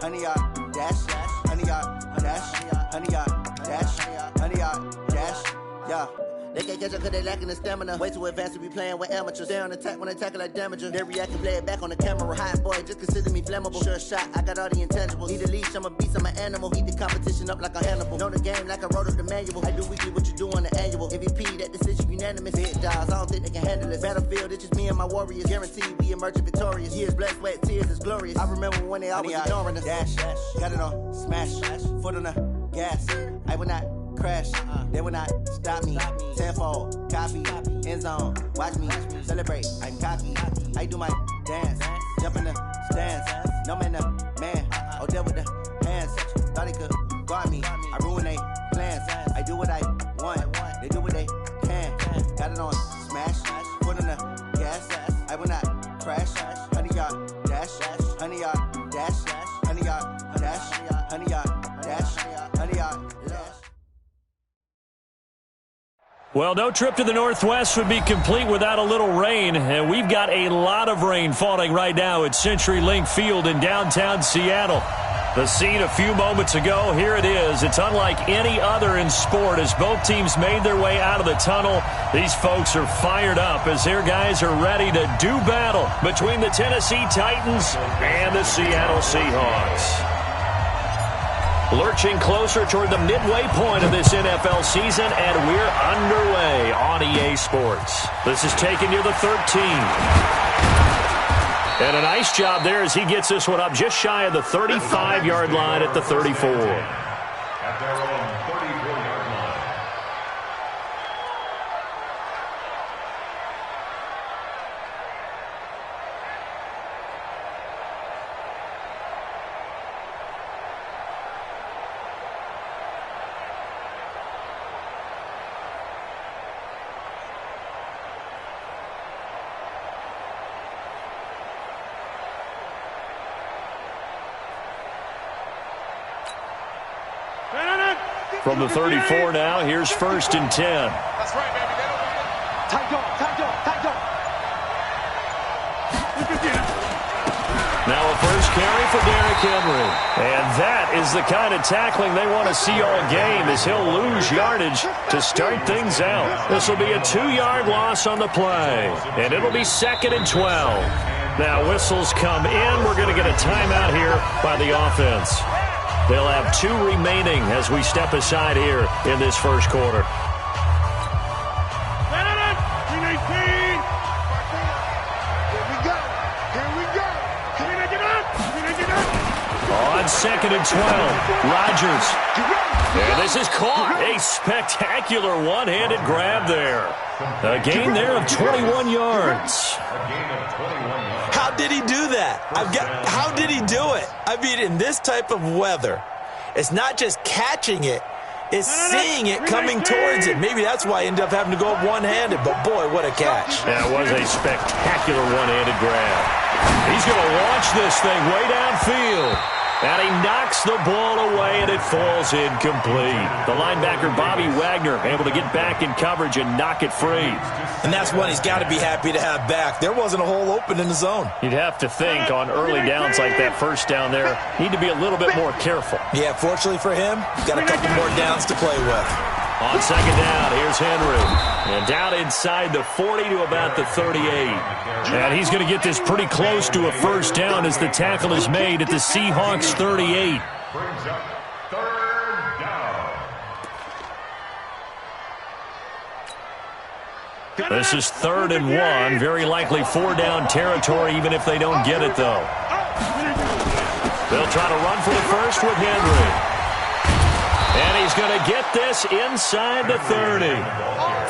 100 yard dash, 100 yard dash, 100 yard dash, 100 yard dash, yeah. They can't catch up cause they lacking the stamina. Way too advanced to be playing with amateurs. Stay on attack when they tackle like damager. They react and play it back on the camera. Hot boy, just consider me flammable. Sure shot, I got all the intangibles. Need a leash, I'm a beast, I'm an animal. Eat the competition up like a Hannibal. Know the game like I wrote up the manual. I do weekly what you do on the annual. MVP, that decision unanimous. Big dogs, I don't think they can handle this. Battlefield, it's just me and my warriors. Guaranteed we emerging victorious. Years, blood, sweat, tears, it's glorious. I remember when they always ignoring us. Dash, got it on, smash, foot on the gas. I will not crash, they will not stop me. Tenfold, copy, end zone, watch me celebrate. I'm cocky, I do my dance, jump in the stands. No man, the man, oh, deal with the hands. Thought he could guard me, I ruin they plans. I do what I want, they do what they can. Got it on smash, foot on the gas. I will not crash, 100 yard dash, 100 yard dash, 100 yard dash, 100 yard dash, 100 yard dash. Well, no trip to the Northwest would be complete without a little rain, and we've got a lot of rain falling right now at CenturyLink Field in downtown Seattle. The scene a few moments ago, here it is. It's unlike any other in sport as both teams made their way out of the tunnel. These folks are fired up as their guys are ready to do battle between the Tennessee Titans and the Seattle Seahawks. Lurching closer toward the midway point of this NFL season, and we're underway on EA Sports. This is taking you the 13. And a nice job there as he gets this one up just shy of the 35-yard line at the 34. At their own 34-yard line. From the 34 now, here's 1st and 10. That's right, baby. Tight dog. Now a first carry for Derrick Henry. And that is the kind of tackling they want to see all game as he'll lose yardage to start things out. This will be a 2-yard loss on the play. And it'll be 2nd and 12. Now whistles come in. We're going to get a timeout here by the offense. They'll have 2 remaining as we step aside here in this first quarter. On 2nd and 12, Rodgers. And this is caught. A spectacular one-handed grab there. A gain there of 21 yards. How did he do that? How did he do it? I mean, in this type of weather, it's not just catching it, it's seeing it coming towards it. Maybe that's why he ended up having to go up one-handed, but boy, what a catch. That was a spectacular one-handed grab. He's going to launch this thing way downfield. And he knocks the ball away, and it falls incomplete. The linebacker, Bobby Wagner, able to get back in coverage and knock it free. And that's one he's got to be happy to have back. There wasn't a hole open in the zone. You'd have to think on early downs like that first down there, need to be a little bit more careful. Yeah, fortunately for him, got a couple more downs to play with. On 2nd down, here's Henry. And down inside the 40 to about the 38. And he's going to get this pretty close to a first down as the tackle is made at the Seahawks 38. Brings up 3rd down. This is 3rd and 1. Very likely 4-down territory, even if they don't get it, though. They'll try to run for the first with Henry. And he's going to get this inside the 30.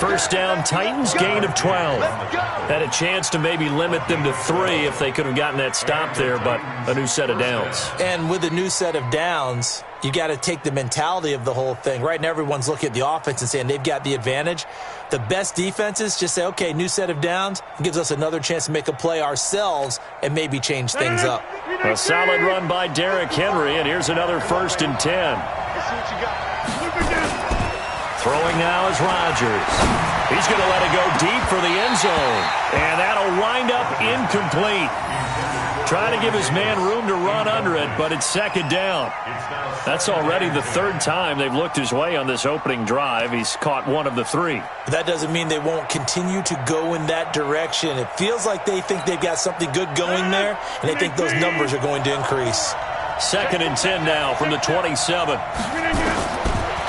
First down, Titans, gain of 12. Had a chance to maybe limit them to 3 if they could have gotten that stop there, but a new set of downs. And with a new set of downs, you got to take the mentality of the whole thing. Right now, everyone's looking at the offense and saying they've got the advantage. The best defenses just say, okay, new set of downs. It gives us another chance to make a play ourselves and maybe change things up. A solid run by Derrick Henry, and here's another 1st and 10. Throwing now is Rodgers. He's going to let it go deep for the end zone. And that'll wind up incomplete. Trying to give his man room to run under it, but it's second down. That's already the third time they've looked his way on this opening drive. He's caught one of the three. That doesn't mean they won't continue to go in that direction. It feels like they think they've got something good going there, and they think those numbers are going to increase. 2nd and 10 now from the 27.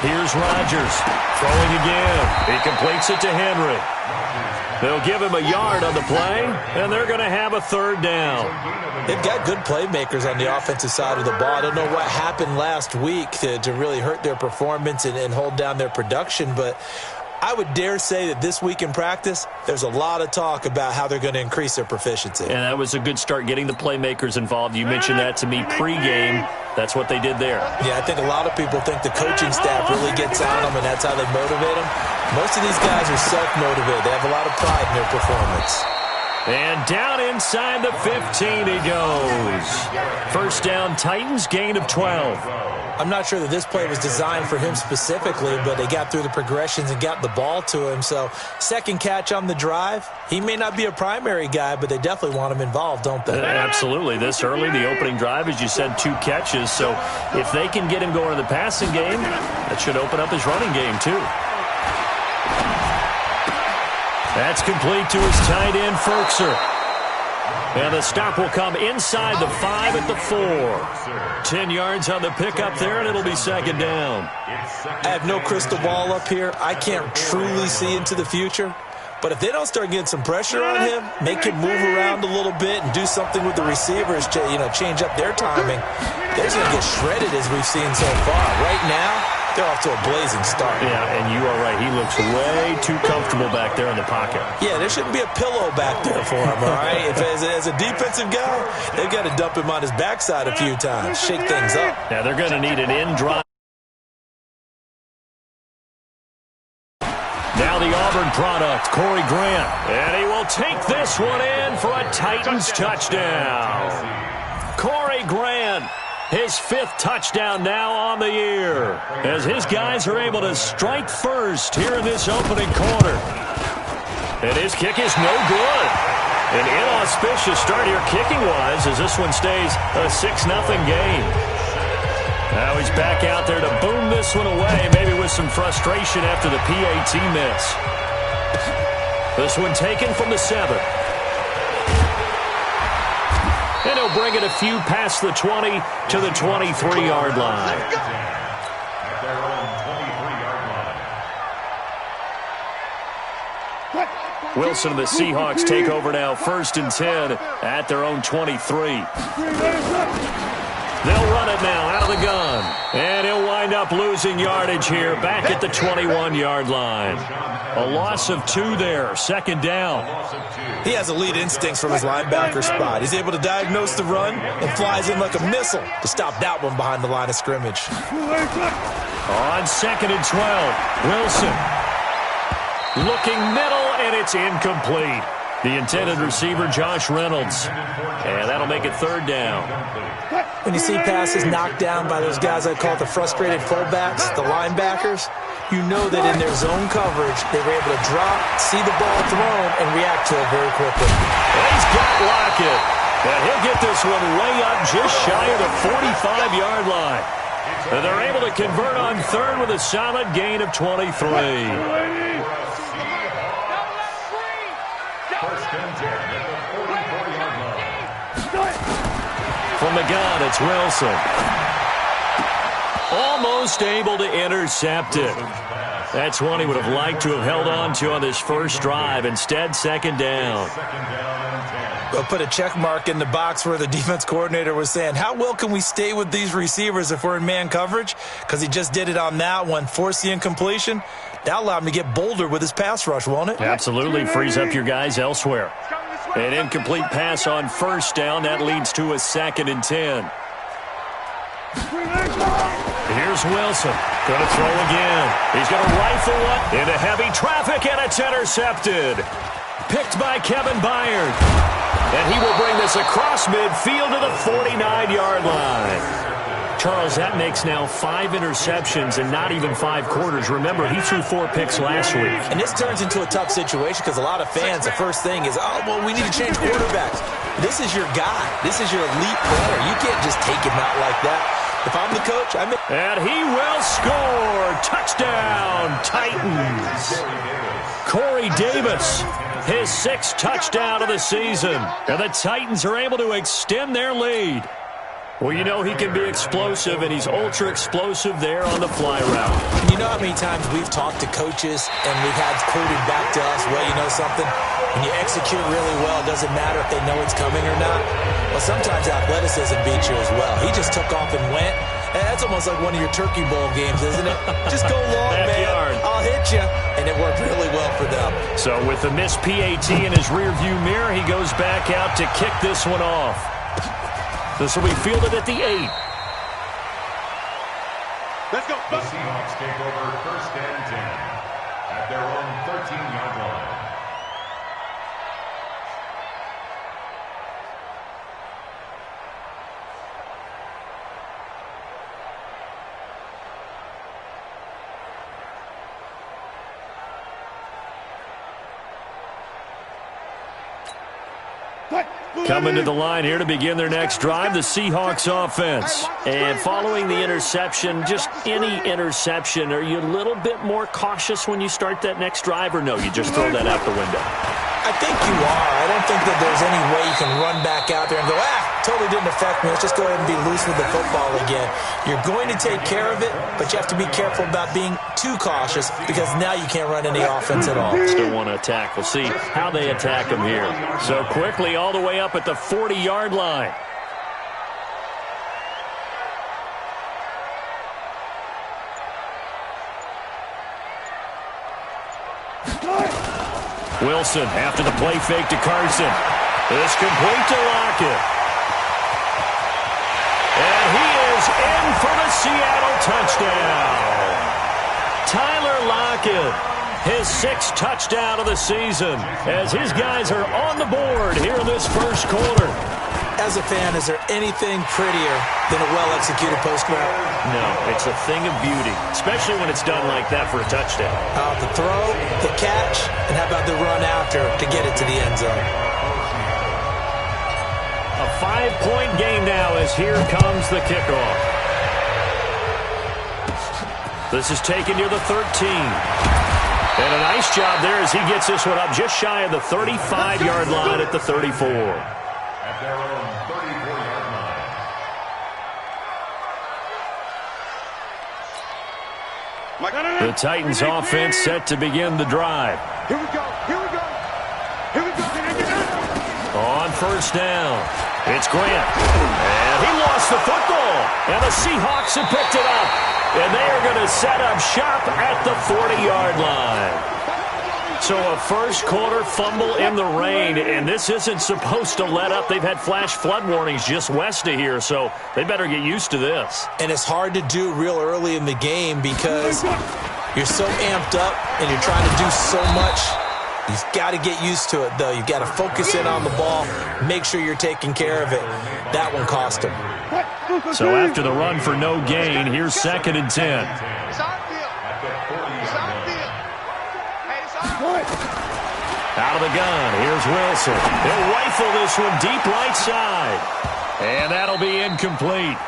Here's Rodgers throwing again. He completes it to Henry. They'll give him a yard on the play, and they're going to have a third down. They've got good playmakers on the offensive side of the ball. I don't know what happened last week to really hurt their performance and hold down their production, but I would dare say that this week in practice, there's a lot of talk about how they're going to increase their proficiency. And that was a good start, getting the playmakers involved. You mentioned that to me pregame. That's what they did there. Yeah, I think a lot of people think the coaching staff really gets on them, and that's how they motivate them. Most of these guys are self-motivated. They have a lot of pride in their performance. And down inside the 15 he goes. First down, Titans, gain of 12. I'm not sure that this play was designed for him specifically, but they got through the progressions and got the ball to him. So, second catch on the drive. He may not be a primary guy, but they definitely want him involved, don't they? Absolutely. This early, the opening drive, as you said, 2 catches. So, if they can get him going in the passing game, that should open up his running game, too. That's complete to his tight end, Ferkser. And the stop will come inside the 5 at the 4. 10 yards on the pickup there, and it'll be second down. I have no crystal ball up here. I can't truly see into the future. But if they don't start getting some pressure on him, make him move around a little bit and do something with the receivers, change up their timing, they're going to get shredded as we've seen so far. Right now, they're off to a blazing start. Yeah, and you are right. He looks way too comfortable back there in the pocket. Yeah, there shouldn't be a pillow back there for him, all right? As a defensive guy, they've got to dump him on his backside a few times, shake things up. Yeah, they're going to need an end drive. Now the Auburn product, Corey Grant. And he will take this one in for a Titans touchdown. Corey Grant, his 5th touchdown now on the year, as his guys are able to strike first here in this opening quarter. And his kick is no good. An inauspicious start here kicking-wise, as this one stays a 6-0 game. Now he's back out there to boom this one away, maybe with some frustration after the PAT miss. This one taken from the 7. And he'll bring it a few past the 20 to the 23-yard line. At their own 23-yard line. Wilson and the Seahawks take over now, 1st and 10 at their own 23. They'll run it now out of the gun. And he'll wind up losing yardage here back at the 21-yard line. A loss of 2 there, second down. He has elite instincts from his linebacker spot. He's able to diagnose the run and flies in like a missile to stop that one behind the line of scrimmage. On 2nd and 12, Wilson. Looking middle, and it's incomplete. The intended receiver, Josh Reynolds. And that'll make it 3rd down. When you see passes knocked down by those guys I call the frustrated fullbacks, the linebackers, you know that in their zone coverage, they were able to drop, see the ball thrown, and react to it very quickly. And he's got Lockett. And he'll get this one way up just shy of the 45-yard line. And they're able to convert on 3rd with a solid gain of 23. From the gun, it's Wilson. Almost able to intercept it. That's one he would have liked to have held on to on this first drive. Instead, second down. We'll put a check mark in the box where the defense coordinator was saying, how well can we stay with these receivers if we're in man coverage? Because he just did it on that one, forced the incompletion. That allowed him to get bolder with his pass rush, won't it? Absolutely. Frees up your guys elsewhere. An incomplete pass on first down. That leads to a 2nd and 10. Here's Wilson. Going to throw again. He's going to rifle one into heavy traffic, and it's intercepted. Picked by Kevin Byard. And he will bring this across midfield to the 49-yard line. Charles, that makes now 5 interceptions and not even 5 quarters. Remember, he threw 4 picks last week. And this turns into a tough situation because a lot of fans, the first thing is, oh, well, we need to change quarterbacks. This is your guy. This is your elite player. You can't just take him out like that. If I'm the coach, And he will score. Touchdown, Titans. Corey Davis, his 6th touchdown of the season. And the Titans are able to extend their lead. Well, you know he can be explosive, and he's ultra-explosive there on the fly route. You know how many times we've talked to coaches, and we've had quoted back to us, well, you know something? When you execute really well, it doesn't matter if they know it's coming or not. Well, sometimes athleticism beats you as well. He just took off and went. And that's almost like one of your Turkey Bowl games, isn't it? Just go long, Backyard. man. I'll hit you. And it worked really well for them. So with the missed PAT in his rearview mirror, he goes back out to kick this one off. This will be fielded at the 8. Let's go. The Seahawks take over 1st and 10 at their own 13-yard line. Coming to the line here to begin their next drive, the Seahawks offense. And following the interception, just any interception, are you a little bit more cautious when you start that next drive, or no, you just throw that out the window? I think you are. I don't think that there's any way you can run back out there and go, totally didn't affect me. Let's just go ahead and be loose with the football again. You're going to take care of it, but you have to be careful about being too cautious because now you can't run any offense at all. Still want to attack. We'll see how they attack him here. So quickly all the way up at the 40-yard line. Wilson after the play fake to Carson. It's complete to Lockett. And he is in for the Seattle touchdown. Tyler Lockett, his 6th touchdown of the season, as his guys are on the board here in this first quarter. As a fan, is there anything prettier than a well-executed post route? No, it's a thing of beauty, especially when it's done like that for a touchdown. The throw, the catch, and how about the run after to get it to the end zone? A 5-point game now as here comes the kickoff. This is taken near the 13. And a nice job there as he gets this one up just shy of the 35-yard line at the 34. At their own 34-yard line. The Titans offense set to begin the drive. Here we go. Here we go. Here we go. On first down, it's Grant. And he lost the football. And the Seahawks have picked it up. And they are going to set up shop at the 40-yard line. So a first quarter fumble in the rain, and this isn't supposed to let up. They've had flash flood warnings just west of here, so they better get used to this. And it's hard to do real early in the game because you're so amped up and you're trying to do so much. You've got to get used to it, though. You've got to focus in on the ball, make sure you're taking care of it. That one cost him. So after the run for no gain, here's 2nd and 10. Out of the gun, here's Wilson. He'll rifle this one deep right side. And that'll be incomplete.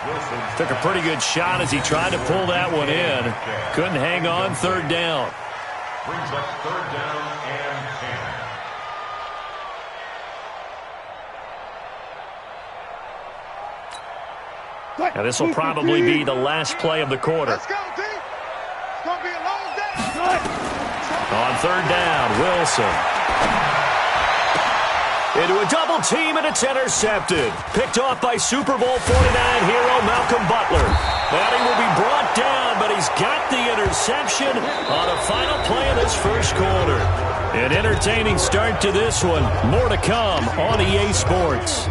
Took a pretty good shot as he tried to pull that one in. Couldn't hang on 3rd down. Brings up 3rd down and 10. Now this will probably be the last play of the quarter. Let's go, D. It's going to be a long day. On 3rd down, Wilson. Into a double team, and it's intercepted. Picked off by Super Bowl 49 hero Malcolm Butler. And he will be brought down, but he's got the interception on a final play of this first quarter. An entertaining start to this one. More to come on EA Sports.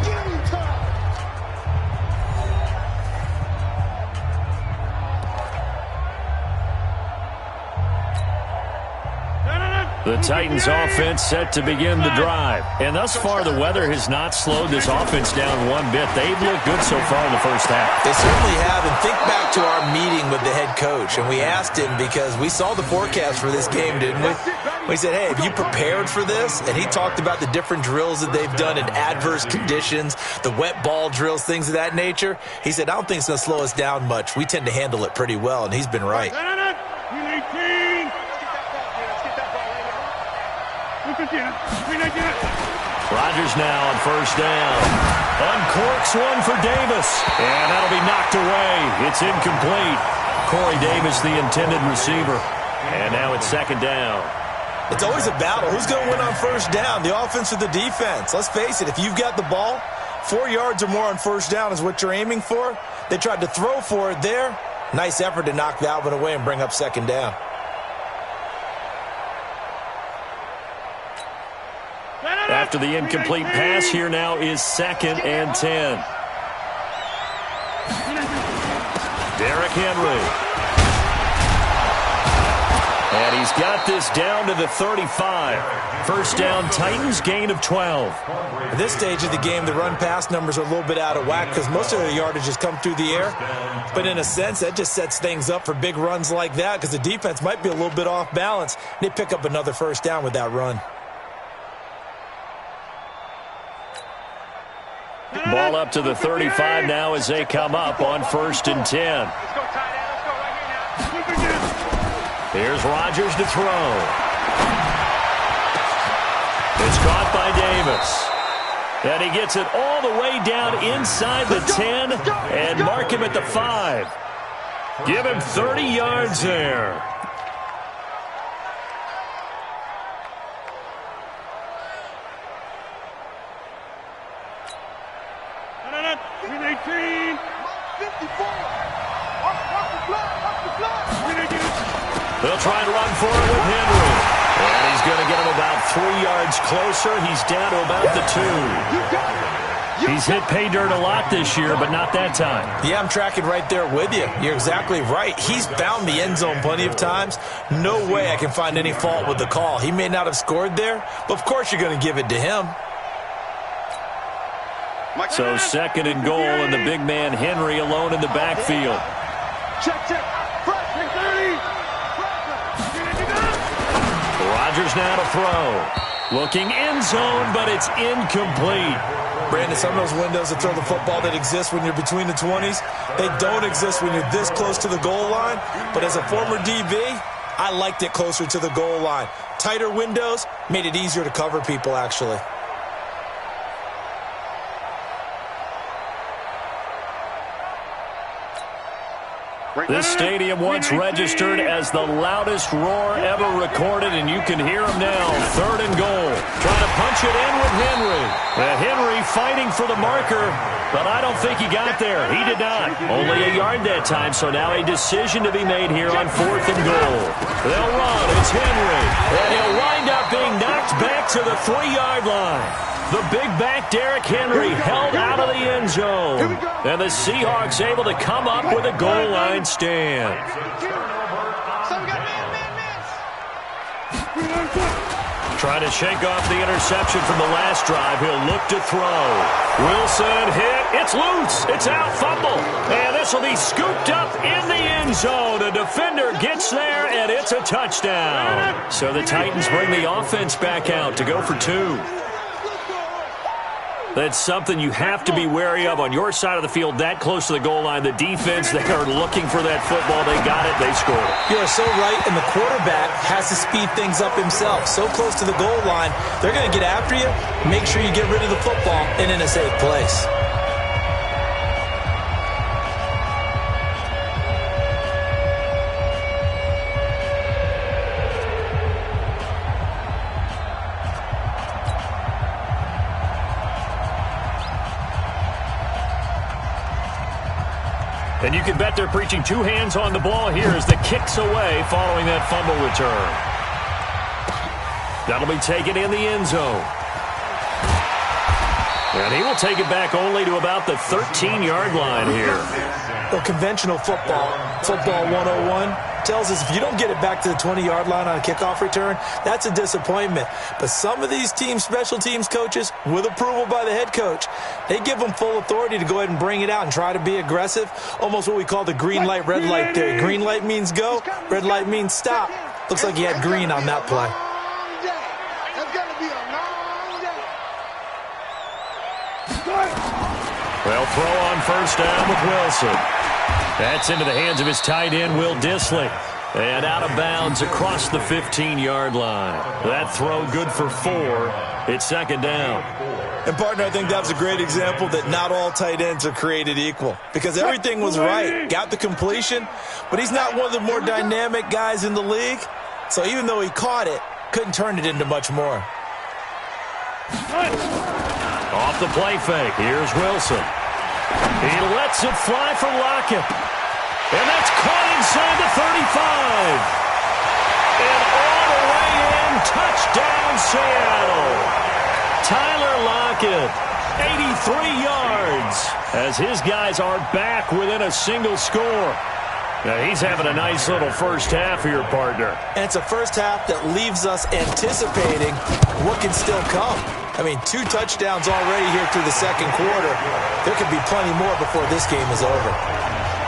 The Titans offense set to begin the drive. And thus far, the weather has not slowed this offense down one bit. They've looked good so far in the first half. They certainly have. And think back to our meeting with the head coach. And we asked him, because we saw the forecast for this game, didn't we? We said, hey, have you prepared for this? And he talked about the different drills that they've done in adverse conditions, the wet ball drills, things of that nature. He said, I don't think it's going to slow us down much. We tend to handle it pretty well, and he's been right. Rodgers now on first down. Uncorks one for Davis. And that'll be knocked away. It's incomplete. Corey Davis, the intended receiver. And now it's second down. It's always a battle. Who's going to win on first down, the offense or the defense? Let's face it, if you've got the ball, 4 yards or more on first down is what you're aiming for. They tried to throw for it there. Nice effort to knock that one away and bring up second down. After the incomplete pass, here now is 2nd and 10. Derrick Henry. And he's got this down to the 35. First down, Titans, gain of 12. At this stage of the game, the run-pass numbers are a little bit out of whack because most of their yardage has come through the air. But in a sense, that just sets things up for big runs like that because the defense might be a little bit off balance. They pick up another first down with that run. Ball up to the 35 now as they come up on 1st and 10. Here's Rodgers to throw. It's caught by Davis. And he gets it all the way down inside the 10 and mark him at the 5. Give him 30 yards there. They'll try to run for it with Henry. And he's going to get him about 3 yards closer. He's down to about the 2. He's hit pay dirt a lot this year, but not that time. Yeah, I'm tracking right there with you. You're exactly right. He's found the end zone plenty of times. No way I can find any fault with the call. He may not have scored there, but of course you're going to give it to him. So 2nd and goal, and the big man Henry alone in the backfield. Check. Rodgers now to throw. Looking end zone, but it's incomplete. Brandon, some of those windows to throw the football that exist when you're between the 20s, they don't exist when you're this close to the goal line. But as a former DB, I liked it closer to the goal line. Tighter windows made it easier to cover people, actually. This stadium once registered as the loudest roar ever recorded, and you can hear him now. 3rd and goal. Trying to punch it in with Henry. Henry fighting for the marker, but I don't think he got there. He did not. Only a yard that time, so now a decision to be made here on 4th and goal. They'll run. It's Henry. And he'll wind up being knocked back to the 3-yard line. The big back Derrick Henry held out of the end zone. And the Seahawks able to come up with a goal line stand. Trying to shake off the interception from the last drive. He'll look to throw. Wilson hit. It's loose. It's out. Fumble. And this will be scooped up in the end zone. A defender gets there, and it's a touchdown. So the Titans bring the offense back out to go for 2. That's something you have to be wary of on your side of the field, that close to the goal line. The defense, they are looking for that football. They got it. They scored it. You are so right, and the quarterback has to speed things up himself. So close to the goal line, they're going to get after you. Make sure you get rid of the football and in a safe place. And you can bet they're preaching 2 hands on the ball here as the kick's away following that fumble return. That'll be taken in the end zone. And he will take it back only to about the 13-yard line here. Well, conventional football 101, tells us if you don't get it back to the 20-yard line on a kickoff return, that's a disappointment. But some of these special teams coaches, with approval by the head coach, they give them full authority to go ahead and bring it out and try to be aggressive, almost what we call the green light, red light theory. Green light means go, red light means stop. Looks like he had green on that play. Well, throw on first down with Wilson. That's into the hands of his tight end, Will Dissly. And out of bounds across the 15-yard line. That throw good for 4. It's second down. And, partner, I think that was a great example that not all tight ends are created equal. Because everything was right. Got the completion, but he's not one of the more dynamic guys in the league. So even though he caught it, couldn't turn it into much more. Off the play fake. Here's Wilson. He lets it fly for Lockett. And that's caught inside the 35. And all the way in, touchdown Seattle. Tyler Lockett, 83 yards, as his guys are back within a single score. Now, he's having a nice little first half here, partner. And it's a first half that leaves us anticipating what can still come. I mean, 2 touchdowns already here through the second quarter. There could be plenty more before this game is over.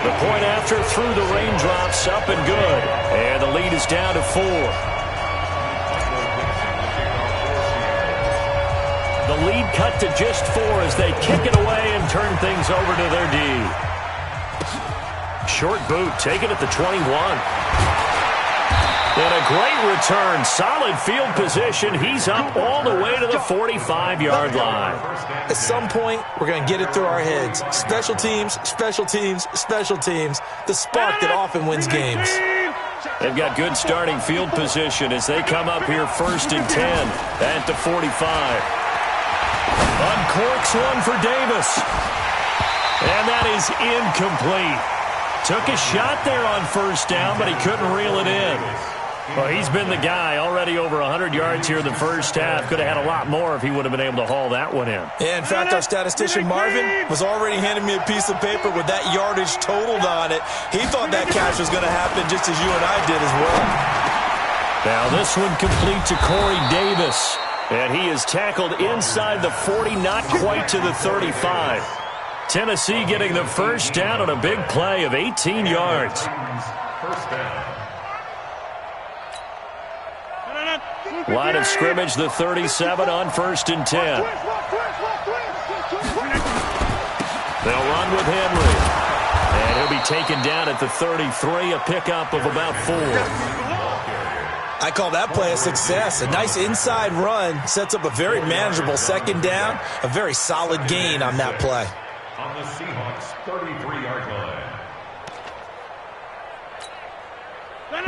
The point after through the raindrops, up and good. And the lead is down to 4. The lead cut to just 4 as they kick it away and turn things over to their D. Short boot, take it at the 21. And a great return. Solid field position. He's up all the way to the 45-yard line. At some point, we're going to get it through our heads. Special teams, special teams, special teams. The spark that often wins games. They've got good starting field position as they come up here first and 10 at the 45. Uncorks one for Davis. And that is incomplete. Took a shot there on first down, but he couldn't reel it in. Well, he's been the guy already over 100 yards here in the first half. Could have had a lot more if he would have been able to haul that one in. Yeah, in fact, our statistician Marvin was already handing me a piece of paper with that yardage totaled on it. He thought that catch was going to happen just as you and I did as well. Now this one complete to Corey Davis. And he is tackled inside the 40, not quite to the 35. Tennessee getting the first down on a big play of 18 yards. First down. Line of scrimmage, the 37 on first and 10. They'll run with Henry. And he'll be taken down at the 33, a pickup of about 4. I call that play a success. A nice inside run sets up a very manageable second down. A very solid gain on that play. On the Seahawks 33-yard line.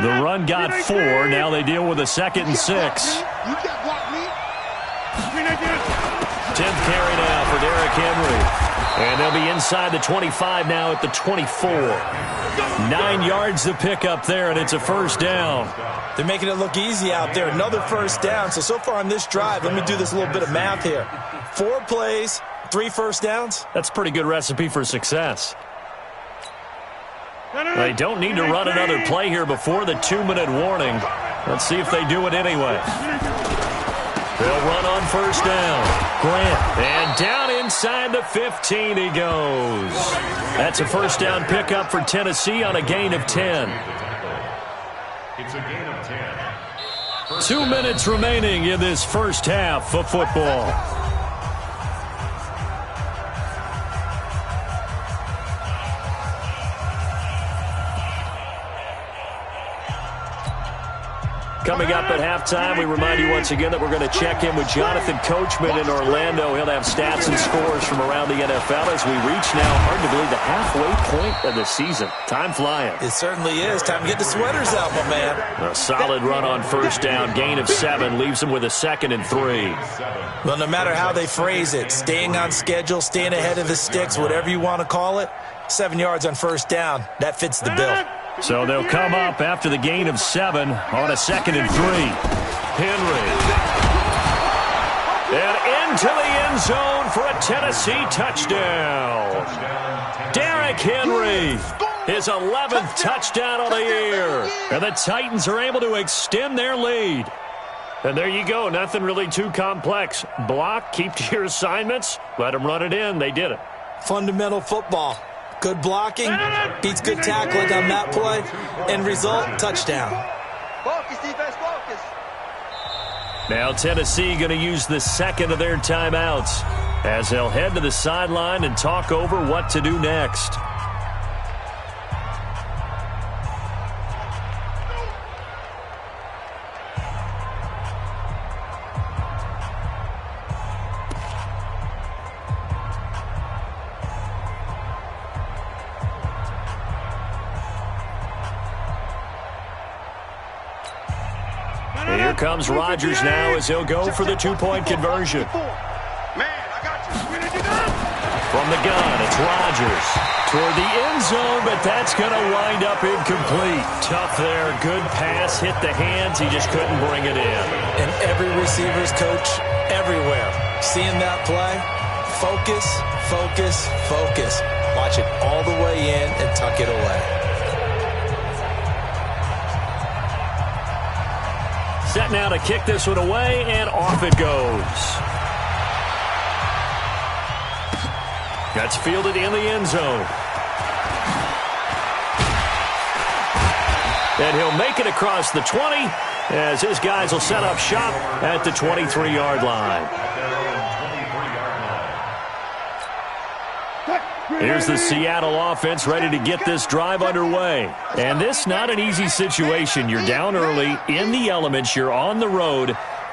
The run got 4. Now they deal with a second and 6. 10th carry now for Derrick Henry. And they'll be inside the 25 now at the 24. 9 yards to pick up there, and it's a first down. They're making it look easy out there. Another first down. So far on this drive, let me do this little bit of math here. 4 plays, 3 first downs. That's a pretty good recipe for success. They don't need to run another play here before the 2-minute warning. Let's see if they do it anyway. They'll run on first down. Grant. And down inside the 15 he goes. That's a first down pickup for Tennessee on a gain of 10. It's a gain of 10. 2 minutes remaining in this first half of football. Coming up at halftime, we remind you once again that we're going to check in with Jonathan Coachman in Orlando. He'll have stats and scores from around the NFL as we reach now, hard to believe, the halfway point of the season. Time flying. It certainly is. Time to get the sweaters out, my man. A solid run on first down. Gain of 7 leaves him with a 2nd and 3. Well, no matter how they phrase it, staying on schedule, staying ahead of the sticks, whatever you want to call it, 7 yards on first down, that fits the bill. So they'll come up after the gain of 7 on a 2nd and 3. Henry. And into the end zone for a Tennessee touchdown. Derrick Derrick Henry, his 11th touchdown of the year. And the Titans are able to extend their lead. And there you go. Nothing really too complex. Block, keep to your assignments, let them run it in. They did it. Fundamental football. Good blocking, beats good tackling on that play. End result, touchdown. Focus, defense, focus. Now Tennessee going to use the second of their timeouts as they'll head to the sideline and talk over what to do next. Here comes Rodgers now as he'll go for the two-point conversion. Man, I got you. From the gun, it's Rodgers toward the end zone, but that's going to wind up incomplete. Tough there. Good pass, hit the hands. He just couldn't bring it in. And every receiver's coach everywhere. Seeing that play, focus, focus, focus. Watch it all the way in and tuck it away. Set now to kick this one away, and off it goes. That's fielded in the end zone. And he'll make it across the 20 as his guys will set up shop at the 23-yard line. Here's the Seattle offense ready to get this drive underway. And this not an easy situation. You're down early, in the elements, you're on the road.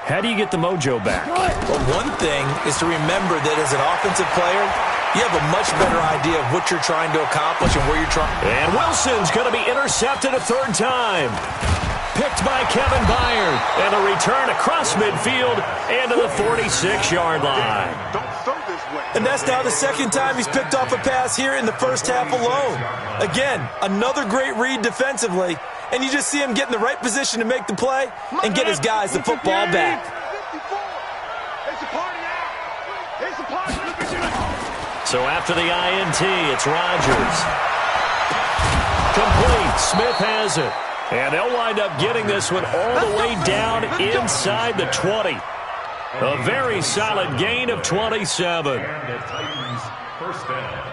How do you get the mojo back? Well, one thing is to remember that as an offensive player, you have a much better idea of what you're trying to accomplish and where you're trying. And Wilson's going to be intercepted a third time. Picked by Kevin Byard. And a return across midfield and to the 46-yard line. Don't throw this way. And that's now the second time he's picked off a pass here in the first half alone. Again, another great read defensively. And you just see him get in the right position to make the play and get his guys the football back. It's a party out. It's a party. So after the INT, it's Rodgers. Complete. Smith has it. And they'll wind up getting this one all the way down inside the 20. A very solid gain of 27. And the Titans first down.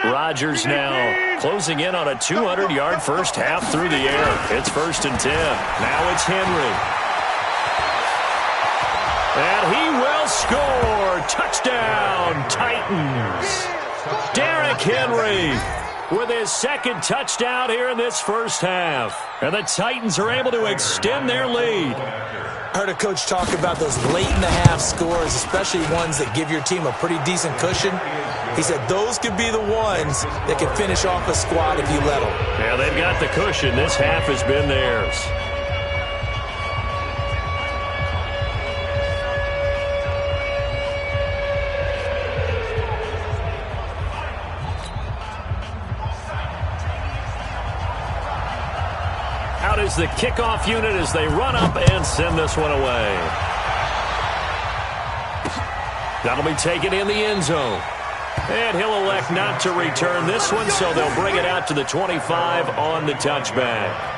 Rodgers now closing in on a 200-yard first half through the air. It's 1st and 10. Now it's Henry. And he will score. Touchdown, Titans. Derrick Henry with his second touchdown here in this first half. And the Titans are able to extend their lead. I heard a coach talk about those late-in-the-half scores, especially ones that give your team a pretty decent cushion. He said those could be the ones that can finish off a squad if you let them. Yeah, they've got the cushion. This half has been theirs. Out is the kickoff unit as they run up and send this one away. That'll be taken in the end zone. And he'll elect not to return this one, so they'll bring it out to the 25 on the touchback.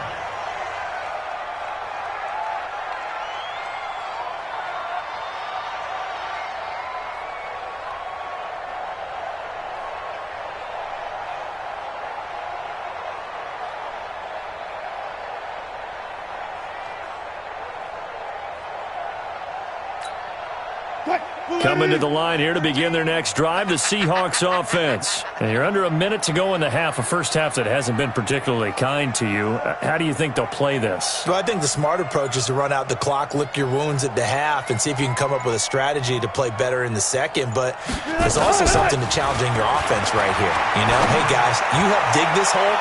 Coming to the line here to begin their next drive, the Seahawks offense. And you're under a minute to go in the half, a first half that hasn't been particularly kind to you. How do you think they'll play this? Well, I think the smart approach is to run out the clock, lick your wounds at the half, and see if you can come up with a strategy to play better in the second. But there's also something to challenging your offense right here. You know, hey, guys, you help dig this hole.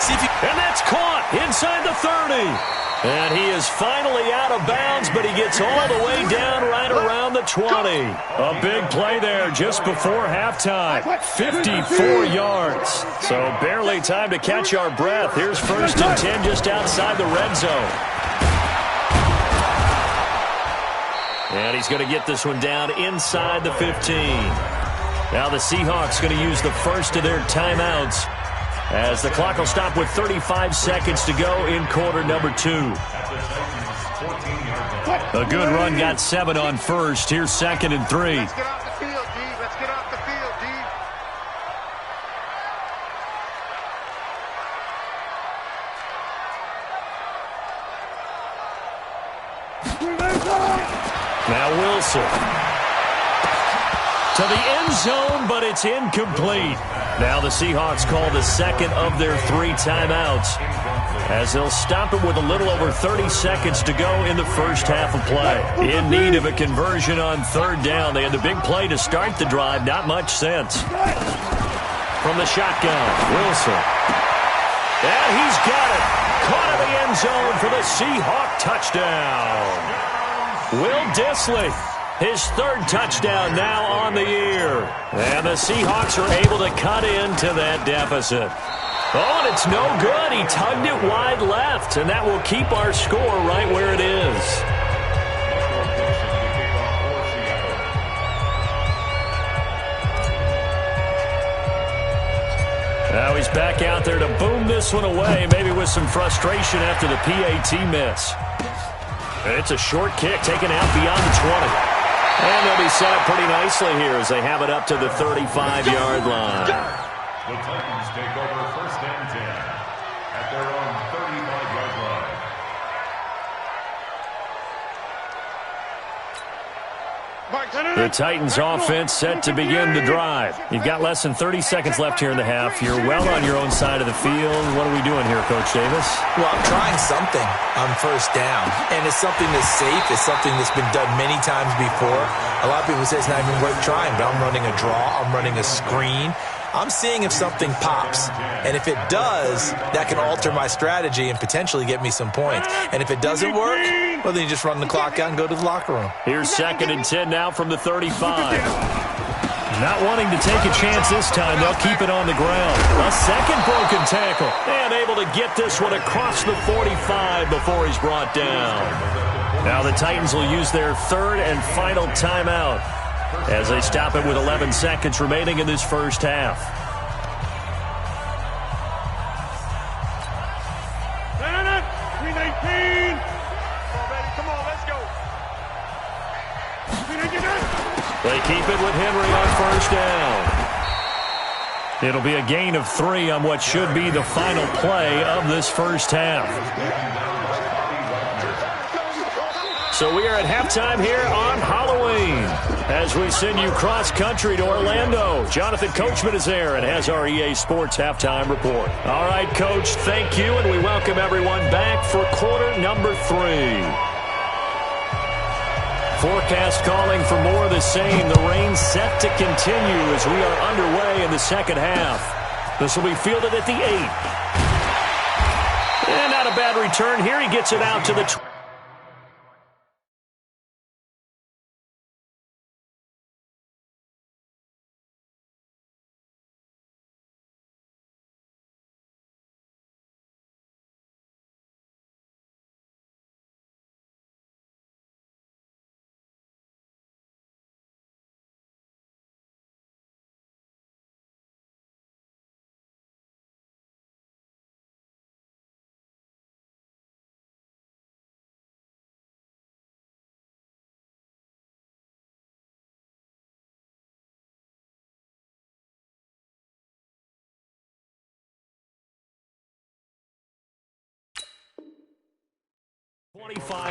See if you... And that's caught inside the 30. And he is finally out of bounds, but he gets all the way down right around the 20. A big play there just before halftime. 54 yards. So barely time to catch our breath. Here's 1st and 10 just outside the red zone. And he's going to get this one down inside the 15. Now the Seahawks going to use the first of their timeouts as the clock will stop with 35 seconds to go in quarter number 2. A good run got 7 on first. Here's 2nd and 3. Let's get off the field, D. Let's get off the field, D. Now Wilson to the end zone, but it's incomplete. Now the Seahawks call the second of their 3 timeouts as they'll stop it with a little over 30 seconds to go in the first half of play. In need of a conversion on 3rd down. They had the big play to start the drive. Not much sense. From the shotgun, Wilson. And he's got it. Caught in the end zone for the Seahawk touchdown. Will Dissly. His 3rd touchdown now on the year. And the Seahawks are able to cut into that deficit. Oh, and it's no good. He tugged it wide left, and that will keep our score right where it is. Now he's back out there to boom this one away, maybe with some frustration after the PAT miss. It's a short kick taken out beyond the 20. And they'll be set up pretty nicely here as they have it up to the 35-yard line. The Titans take over 1st and 10 at their own 35-yard line. The Titans offense set to begin the drive. You've got less than 30 seconds left here in the half. You're well on your own side of the field. What are we doing here, Coach Davis? Well, I'm trying something on 1st down, and it's something that's safe. It's something that's been done many times before. A lot of people say it's not even worth trying, but I'm running a draw. I'm running a screen. I'm seeing if something pops, and if it does, that can alter my strategy and potentially get me some points. And if it doesn't work, well, then you just run the clock out and go to the locker room. Here's 2nd and 10 now from the 35. Not wanting to take a chance this time, they'll keep it on the ground. A second broken tackle, and able to get this one across the 45 before he's brought down. Now the Titans will use their 3rd and final timeout as they stop it with 11 seconds remaining in this first half. Come on, let's go. They keep it with Henry on 1st down. It'll be a gain of 3 on what should be the final play of this first half. So we are at halftime here on Halloween as we send you cross-country to Orlando. Jonathan Coachman is there and has our EA Sports halftime report. All right, Coach, thank you, and we welcome everyone back for quarter number 3. Forecast calling for more of the same. The rain set to continue as we are underway in the second half. This will be fielded at the 8. And not a bad return here. He gets it out to the 20.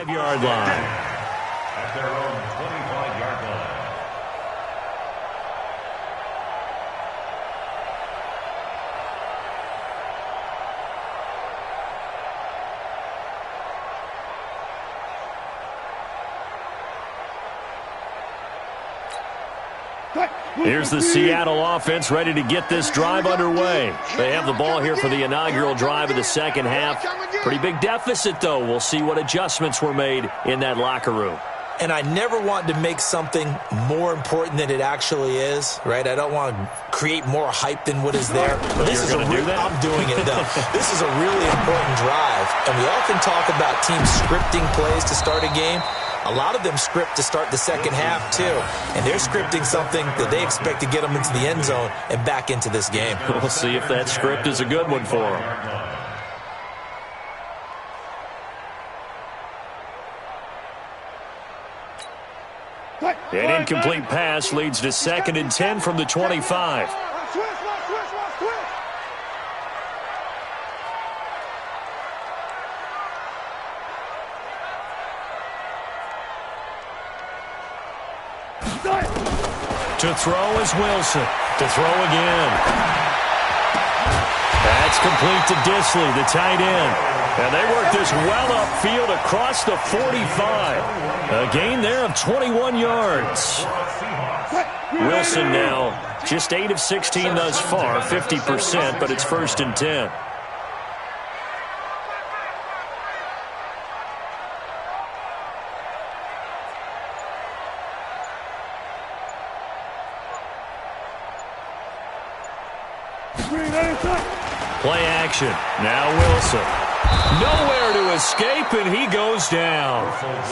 Yard line. At their own 25-yard line. Here's the Seattle offense ready to get this drive underway. They have the ball here for the inaugural drive of the second half. Pretty big deficit, though. We'll see what adjustments were made in that locker room. And I never want to make something more important than it actually is, right? I don't want to create more hype than what is there. But this is I'm doing it, though. This is a really important drive. And we often talk about teams scripting plays to start a game. A lot of them script to start the second half, too. And they're scripting something that they expect to get them into the end zone and back into this game. We'll see if that script is a good one for them. An incomplete pass leads to 2nd and 10 from the 25. To throw is Wilson. To throw again. That's complete to Disley, the tight end. And they work this well upfield across the 45. A gain there of 21 yards. Wilson now just 8 of 16 thus far, 50%, but it's 1st and 10. Play action. Now Wilson. Nowhere to escape, and he goes down.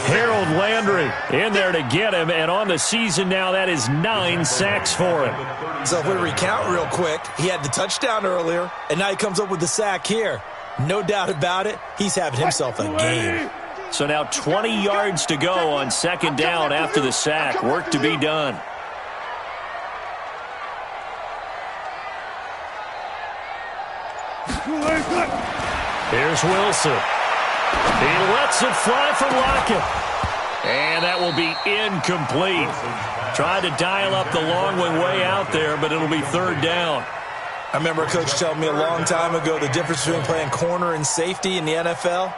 Harold Landry in there to get him, and on the season now, that is 9 sacks for him. So if we recount real quick, he had the touchdown earlier, and now he comes up with the sack here. No doubt about it, he's having himself a game. So now 20 yards to go on 2nd down after the sack. Work to be done. Here's Wilson. He lets it fly from Lockett. And that will be incomplete. Tried to dial up the long one way out there, but it'll be 3rd down. I remember a coach telling me a long time ago the difference between playing corner and safety in the NFL.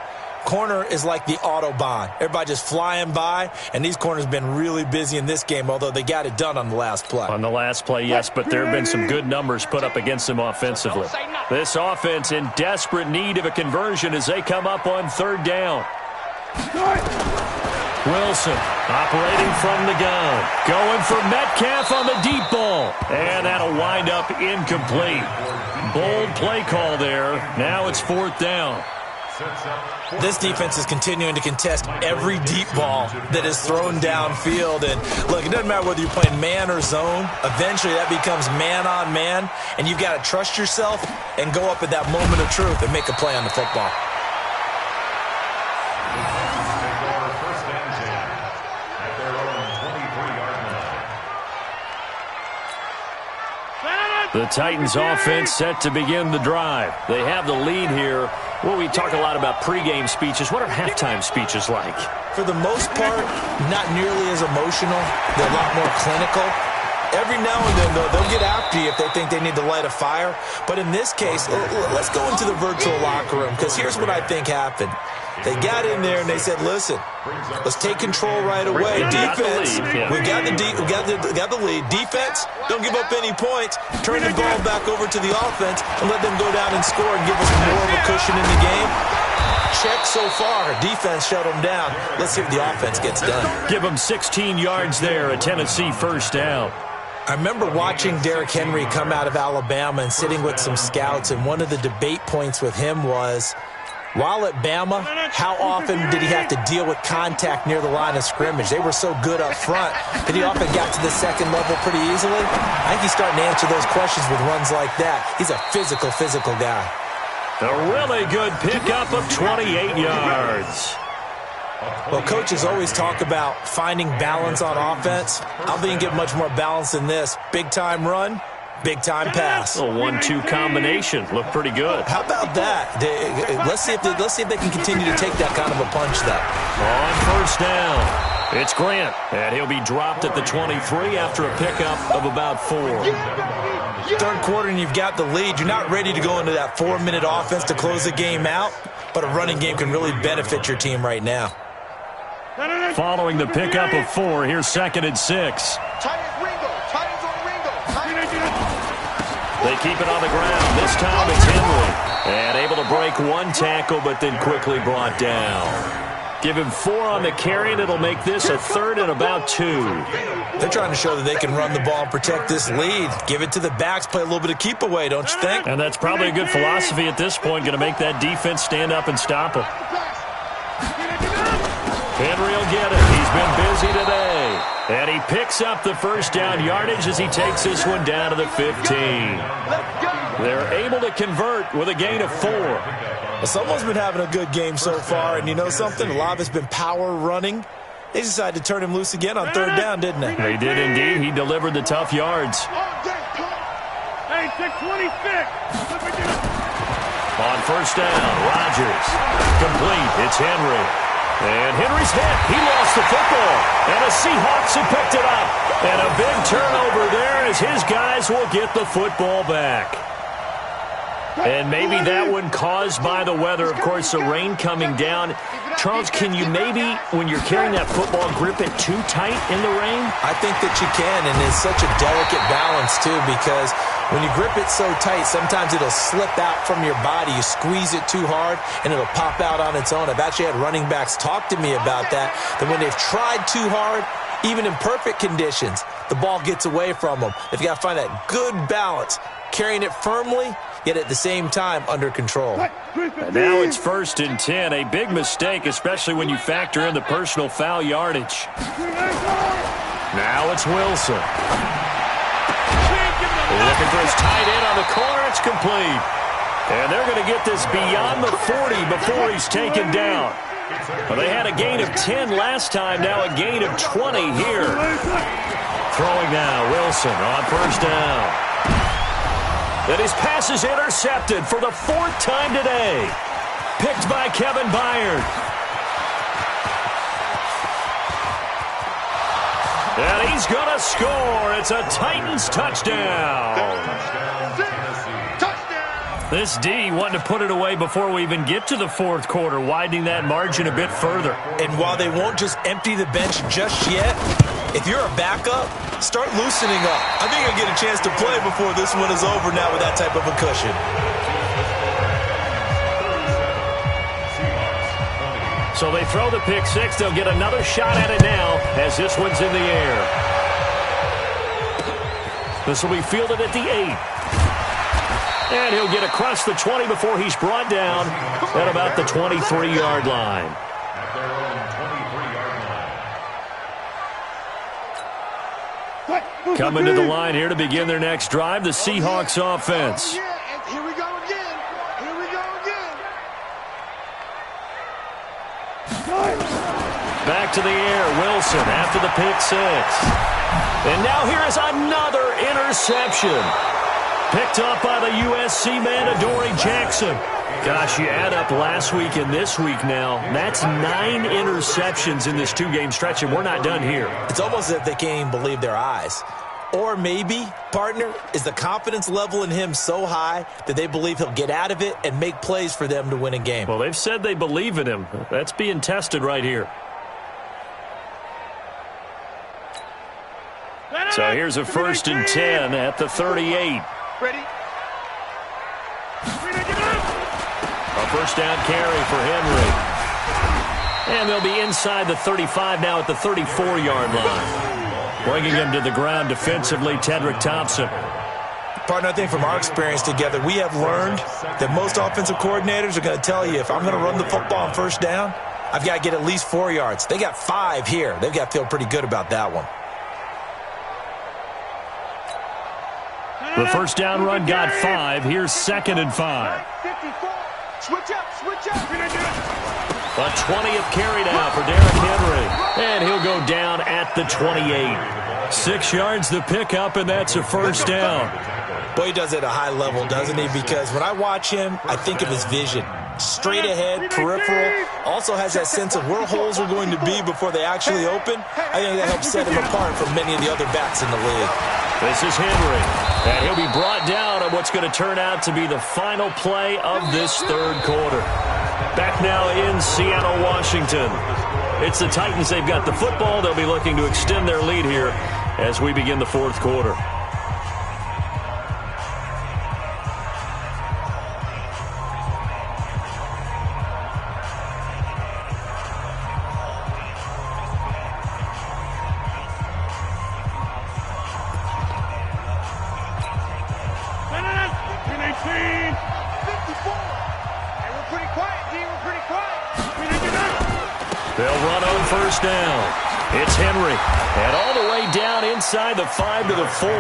Corner is like the Autobahn. Everybody just flying by, and these corners have been really busy in this game, although they got it done on the last play. On the last play, yes, but there have been some good numbers put up against them offensively. This offense in desperate need of a conversion as they come up on 3rd down. Wilson operating from the gun. Going for Metcalf on the deep ball. And that'll wind up incomplete. Bold play call there. Now it's 4th down. This defense is continuing to contest every deep ball that is thrown downfield. And look, it doesn't matter whether you're playing man or zone. Eventually that becomes man on man. And you've got to trust yourself and go up at that moment of truth and make a play on the football. The Titans offense set to begin the drive. They have the lead here. Well, we talk a lot about pregame speeches. What are halftime speeches like? For the most part, not nearly as emotional. They're a lot more clinical. Every now and then, though, they'll get after you if they think they need to light a fire. But in this case, let's go into the virtual locker room, because here's what I think happened. They got in there and they said, listen, let's take control right away. Defense, we got the lead. Defense, don't give up any points. Turn the ball back over to the offense and let them go down and score and give us more of a cushion in the game. Check so far. Defense shut them down. Let's see if the offense gets done. Give them 16 yards there, a Tennessee 1st down. I remember watching Derrick Henry come out of Alabama and sitting with some scouts, and one of the debate points with him was, while at Bama, how often did he have to deal with contact near the line of scrimmage? They were so good up front that he often got to the second level pretty easily. I think he's starting to answer those questions with runs like that. He's a physical guy. A really good pickup of 28 yards. Well, coaches always talk about finding balance on offense. I don't think you can get much more balance than this. Big-time run, big-time pass. A 1-2 combination. Looked pretty good. How about that? Let's see if they can continue to take that kind of a punch, though. On 1st down, it's Grant, and he'll be dropped at the 23 after a pickup of about 4. 3rd quarter, and you've got the lead. You're not ready to go into that 4-minute offense to close the game out, but a running game can really benefit your team right now. Following the pickup of 4, here's 2nd and 6. Tight end Ringo. Tight They keep it on the ground. This time it's Henry. And able to break one tackle, but then quickly brought down. Give him 4 on the carry, and it'll make this a 3rd and about 2. They're trying to show that they can run the ball and protect this lead. Give it to the backs, play a little bit of keep away, don't you think? And that's probably a good philosophy at this point, going to make that defense stand up and stop him. Henry will get it. He's been busy today. And he picks up the first down yardage as he takes this one down to the 15. They're able to convert with a gain of 4. Well, someone's been having a good game so far, and you know something? A lot of it's been power running. They decided to turn him loose again on 3rd down, didn't they? They did indeed. He delivered the tough yards. Hey, 626. On first down, Rodgers. Complete. It's Henry. And Henry's hit. He lost the football. And the Seahawks have picked it up. And a big turnover there as his guys will get the football back. And maybe that one caused by the weather. Of course, the rain coming down. Charles, can you maybe, when you're carrying that football, grip it too tight in the rain? I think that you can, and it's such a delicate balance, too, because when you grip it so tight, sometimes it'll slip out from your body. You squeeze it too hard, and it'll pop out on its own. I've actually had running backs talk to me about that when they've tried too hard, even in perfect conditions, the ball gets away from them. They've got to find that good balance, carrying it firmly, yet at the same time under control. And now it's 1st and 10. A big mistake, especially when you factor in the personal foul yardage. Now it's Wilson. Looking for his tight end on the corner. It's complete. And they're going to get this beyond the 40 before he's taken down. Well, they had a gain of 10 last time. Now a gain of 20 here. Throwing now, Wilson on first down. And his pass is intercepted for the 4th time today. Picked by Kevin Byard. And he's going to score. It's a Titans touchdown. This D wanting to put it away before we even get to the 4th quarter, widening that margin a bit further. And while they won't just empty the bench just yet, if you're a backup, start loosening up. I think you'll get a chance to play before this one is over now with that type of a cushion. So they throw the pick 6. They'll get another shot at it now as this one's in the air. This will be fielded at the 8. And he'll get across the 20 before he's brought down at about the 23-yard line. Coming to the line here to begin their next drive, the Seahawks offense. Here we go again. Here we go again. Back to the air, Wilson after the pick 6. And now here is another interception. Picked up by the USC man, Adoree Jackson. Gosh, you add up last week and this week now. That's 9 interceptions in this 2-game stretch, and we're not done here. It's almost as if they can't even believe their eyes. Or maybe, partner, is the confidence level in him so high that they believe he'll get out of it and make plays for them to win a game. Well, they've said they believe in him. That's being tested right here. So here's a 1st and 10 at the 38. Ready? A first down carry for Henry. And they'll be inside the 35 now at the 34-yard line. Bringing him to the ground defensively, Tedrick Thompson. Partner, I think from our experience together, we have learned that most offensive coordinators are going to tell you, if I'm going to run the football on first down, I've got to get at least 4 yards. They got 5 here. They've got to feel pretty good about that one. The first down run got 5. Here's 2nd and 5. 54. Switch up, switch up. A 20th carry now for Derrick Henry. And he'll go down at the 28. 6 yards the pickup, and that's a first down. Boy, he does it at a high level, doesn't he? Because when I watch him, I think of his vision. Straight ahead, peripheral. Also has that sense of where holes are going to be before they actually open. I think that helps set him apart from many of the other backs in the league. This is Henry. And he'll be brought down on what's going to turn out to be the final play of this 3rd quarter. Back now in Seattle, Washington. It's the Titans. They've got the football. They'll be looking to extend their lead here as we begin the 4th quarter. They'll run on first down. It's Henry. And all the way down inside the 5 to the 4.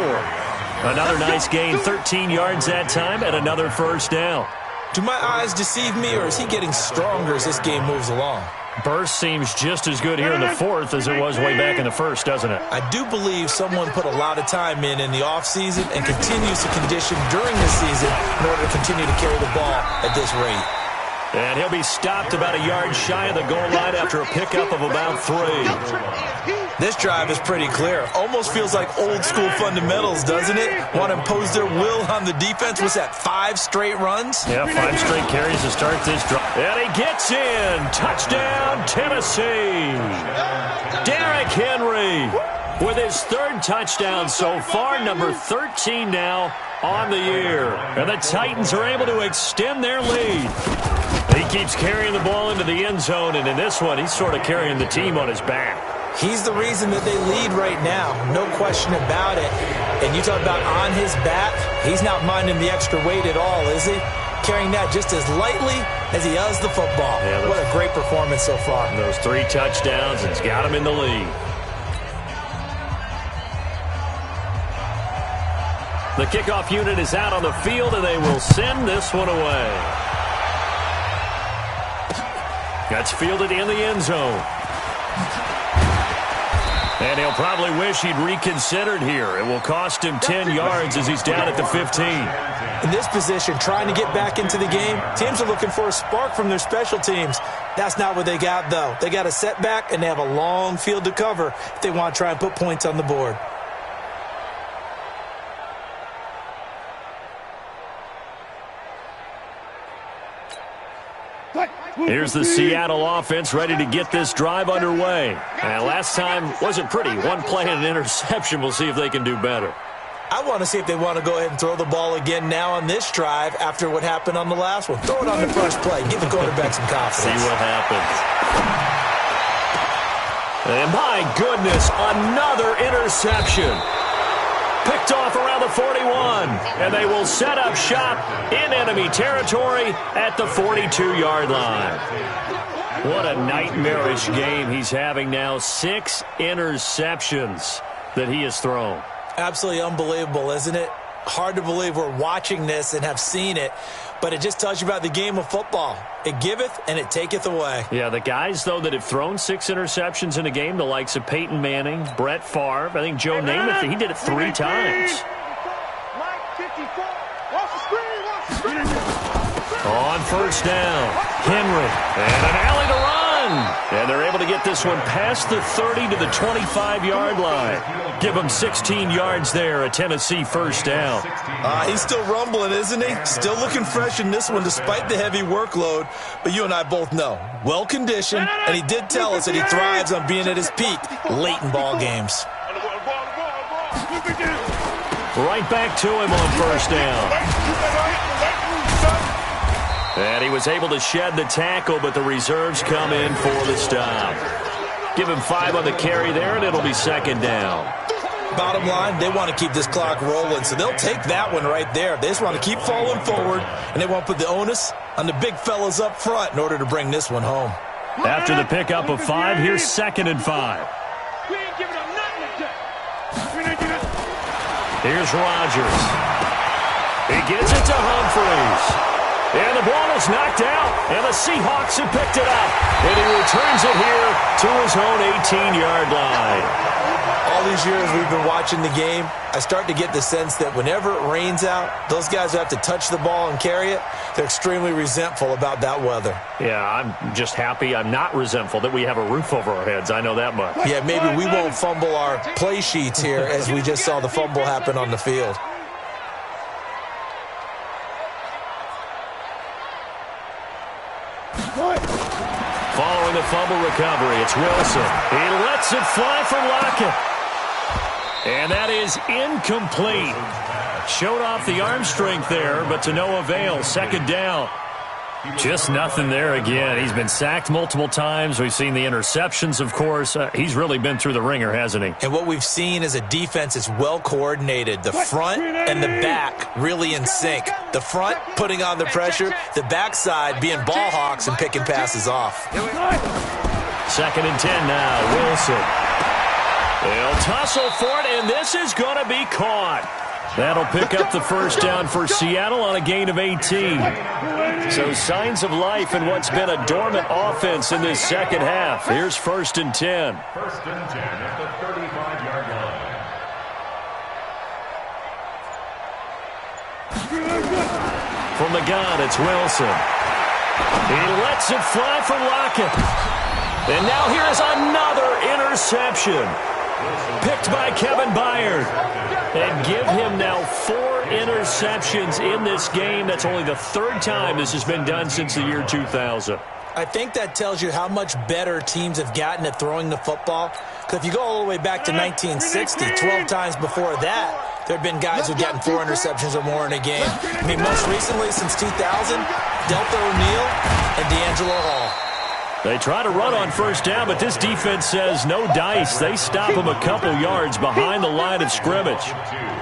Another nice gain, 13 yards that time, and another first down. Do my eyes deceive me, or is he getting stronger as this game moves along? Burst seems just as good here in the 4th as it was way back in the 1st, doesn't it? I do believe someone put a lot of time in the offseason and continues to condition during the season in order to continue to carry the ball at this rate. And he'll be stopped about a yard shy of the goal line after a pickup of about 3. This drive is pretty clear. Almost feels like old school fundamentals, doesn't it? Want to impose their will on the defense. What's that, 5 straight runs? Yeah, 5 straight carries to start this drive. And he gets in. Touchdown, Tennessee. Derrick Henry with his 3rd touchdown so far, number 13 now on the year. And the Titans are able to extend their lead. He keeps carrying the ball into the end zone, and in this one, he's sort of carrying the team on his back. He's the reason that they lead right now, no question about it. And you talk about on his back, he's not minding the extra weight at all, is he? Carrying that just as lightly as he does the football. Yeah, what a great performance so far. Those 3 touchdowns, it's got him in the lead. The kickoff unit is out on the field, and they will send this one away. That's fielded in the end zone. And he'll probably wish he'd reconsidered here. It will cost him 10 yards as he's down at the 15. In this position, trying to get back into the game, teams are looking for a spark from their special teams. That's not what they got, though. They got a setback, and they have a long field to cover if they want to try and put points on the board. Here's the Seattle offense ready to get this drive underway. And last time wasn't pretty. 1 play and an interception. We'll see if they can do better. I want to see if they want to go ahead and throw the ball again now on this drive after what happened on the last one. Throw it on the first play. Give the quarterback some confidence. See what happens. And my goodness, another interception. Picked off around the 41, and they will set up shop in enemy territory at the 42-yard line. What a nightmarish game he's having now. 6 interceptions that he has thrown. Absolutely unbelievable, isn't it? Hard to believe we're watching this and have seen it, but it just tells you about the game of football. It giveth and it taketh away. Yeah, the guys, though, that have thrown 6 interceptions in a game, the likes of Peyton Manning, Brett Favre, I think Joe Namath, he did it 3 times. On first down, Henry, and an alley to run. And they're able to get this one past the 30 to the 25-yard line. Give them 16 yards there, a Tennessee first down. He's still rumbling, isn't he? Still looking fresh in this one despite the heavy workload. But you and I both know, well-conditioned, and he did tell us that he thrives on being at his peak late in ball games. Right back to him on first down. And he was able to shed the tackle, but the reserves come in for the stop. Give him 5 on the carry there, and it'll be second down. Bottom line, they want to keep this clock rolling, so they'll take that one right there. They just want to keep falling forward, and they want to put the onus on the big fellas up front in order to bring this one home. After the pickup of 5, here's 2nd and 5. Here's Rodgers. He gets it to Humphries. And the ball is knocked out, and the Seahawks have picked it up. And he returns it here to his own 18-yard line. All these years we've been watching the game, I start to get the sense that whenever it rains out, those guys who have to touch the ball and carry it, they're extremely resentful about that weather. Yeah, I'm just happy I'm not resentful that we have a roof over our heads. I know that much. Yeah, maybe we won't fumble our play sheets here as we just saw the fumble happen on the field. Following the fumble recovery, it's Wilson. He lets it fly from Lockett. And that is incomplete. Showed off the arm strength there, but to no avail. Second down. Just nothing there again. He's been sacked multiple times. We've seen the interceptions, of course. He's really been through the ringer, hasn't he? And what we've seen is a defense that's well coordinated. The front and the back really in sync. The front putting on the pressure, the backside being ball hawks and picking passes off. 2nd and 10 now. Wilson. They'll tussle for it, and this is going to be caught. That'll pick up the first down for Seattle on a gain of 18. So signs of life in what's been a dormant offense in this second half. Here's 1st and 10. 1st and 10 at the 35-yard line. From the gun, it's Wilson. He lets it fly for Lockett. And now here's another interception. Picked by Kevin Byard. And give him now 4 interceptions in this game. That's only the 3rd time this has been done since the year 2000. I think that tells you how much better teams have gotten at throwing the football. Because if you go all the way back to 1960, 12 times before that, there have been guys who've gotten 4 interceptions or more in a game. I mean, most recently, since 2000, Delta O'Neal and D'Angelo Hall. They try to run on 1st down, but this defense says no dice. They stop them a couple yards behind the line of scrimmage.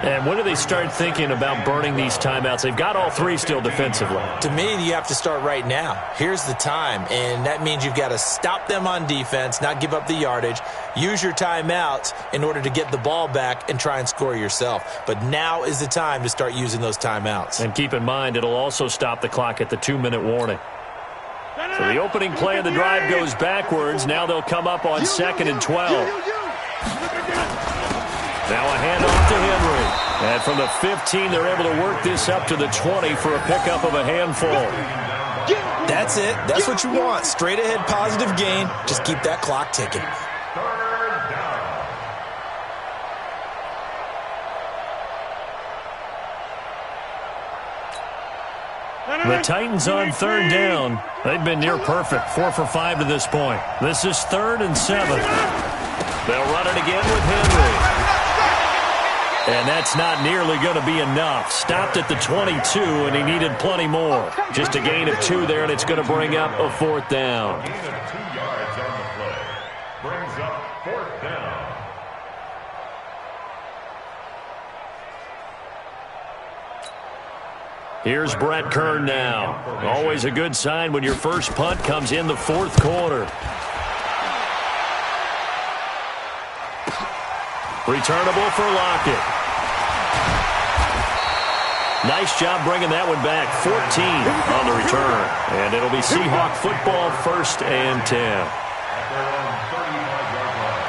And when do they start thinking about burning these timeouts? They've got all 3 still defensively. To me, you have to start right now. Here's the time, and that means you've got to stop them on defense, not give up the yardage, use your timeouts in order to get the ball back and try and score yourself. But now is the time to start using those timeouts. And keep in mind, it'll also stop the clock at the 2-minute warning. So the opening play of the drive goes backwards. Now they'll come up on 2nd and 12. Now a handoff to Henry. And from the 15, they're able to work this up to the 20 for a pickup of a handful. That's it. That's what you want. Straight ahead positive gain. Just keep that clock ticking. The Titans on 3rd down. They've been near perfect, 4 for 5 to this point. This is 3rd and 7. They'll run it again with Henry. And that's not nearly going to be enough. Stopped at the 22, and he needed plenty more. Just a gain of 2 there, and it's going to bring up a 4th down. A gain of 2 yards on the play. Brings up 4th down. Here's Brett Kern now. Always a good sign when your first punt comes in the 4th quarter. Returnable for Lockett. Nice job bringing that one back. 14 on the return. And it'll be Seahawk football, 1st and 10. At their own 35-yard line.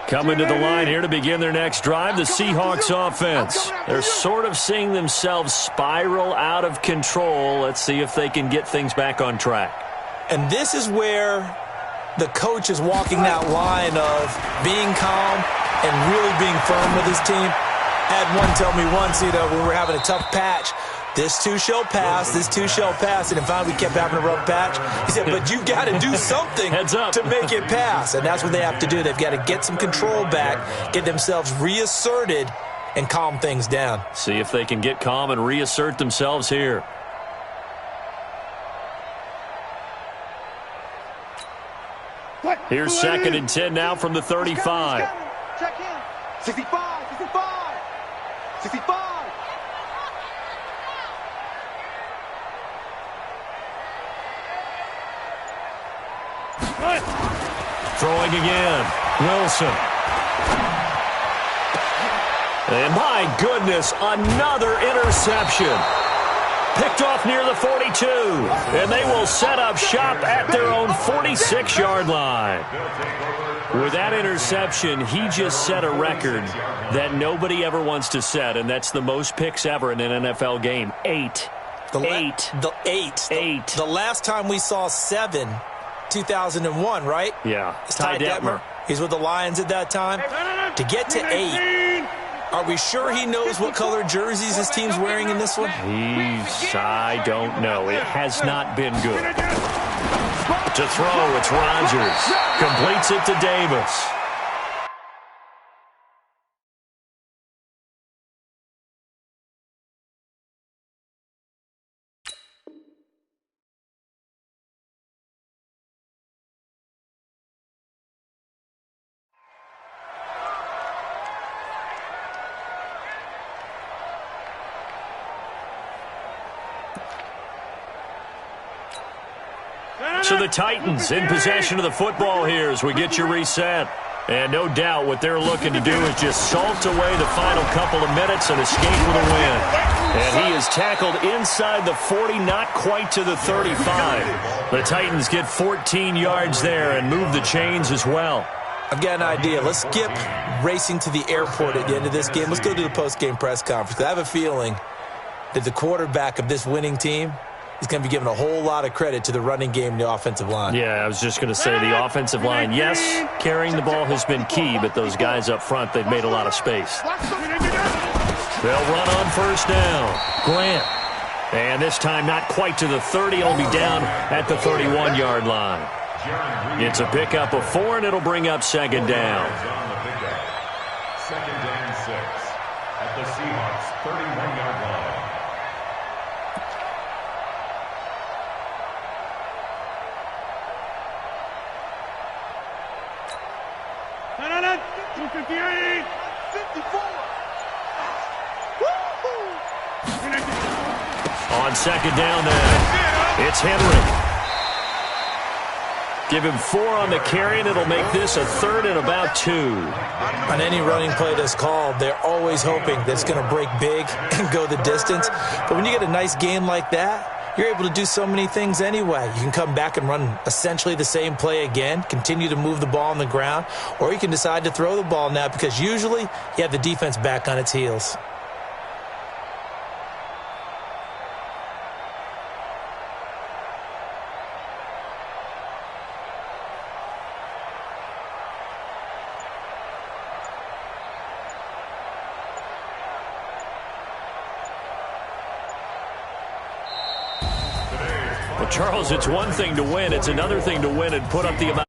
Coming to the line here to begin their next drive, the Seahawks offense. They're sort of seeing themselves spiral out of control. Let's see if they can get things back on track. And this is where the coach is walking that line of being calm and really being firm with his team. I had one tell me once, when we were having a tough patch, this too shall pass, this too shall pass. And finally we kept having a rough patch. He said, but you got to do something to make it pass. And that's what they have to do. They've got to get some control back, get themselves reasserted, and calm things down. See if they can get calm and reassert themselves here. Here's 2nd and 10 now from the 35. Check in. 65, 65, 65. Throwing again. Wilson. And my goodness, another interception. Picked off near the 42. And they will set up shop at their own 46-yard line. With that interception, he just set a record that nobody ever wants to set, and that's the most picks ever in an NFL game. 8. The last time we saw 7, 2001, right? Yeah. It's Ty Detmer. He's with the Lions at that time. To get to 8, are we sure he knows what color jerseys his team's wearing in this one? I don't know. It has not been good. To throw, it's Rodgers. Completes it to Davis. So the Titans in possession of the football here as we get you reset. And no doubt what they're looking to do is just salt away the final couple of minutes and escape with a win. And he is tackled inside the 40, not quite to the 35. The Titans get 14 yards there and move the chains as well. I've got an idea. Let's skip racing to the airport at the end of this game. Let's go to the post-game press conference. I have a feeling that the quarterback of this winning team is going to be given a whole lot of credit to the running game and the offensive line. Yeah, I was just going to say the offensive line, yes, carrying the ball has been key, but those guys up front, they've made a lot of space. They'll run on first down. Grant. And this time not quite to the 30. It'll be down at the 31-yard line. It's a pickup of 4, and it'll bring up second down. Second down 6 at the Seahawks 31-yard line. No, 258, 54. On second down then, it's Henry. Give him 4 on the carry, and it'll make this a 3rd and about 2. On any running play that's called, they're always hoping that it's going to break big and go the distance. But when you get a nice game like that, you're able to do so many things anyway. You can come back and run essentially the same play again, continue to move the ball on the ground, or you can decide to throw the ball now because usually you have the defense back on its heels. Well, Charles, it's one thing to win. It's another thing to win and put up the amount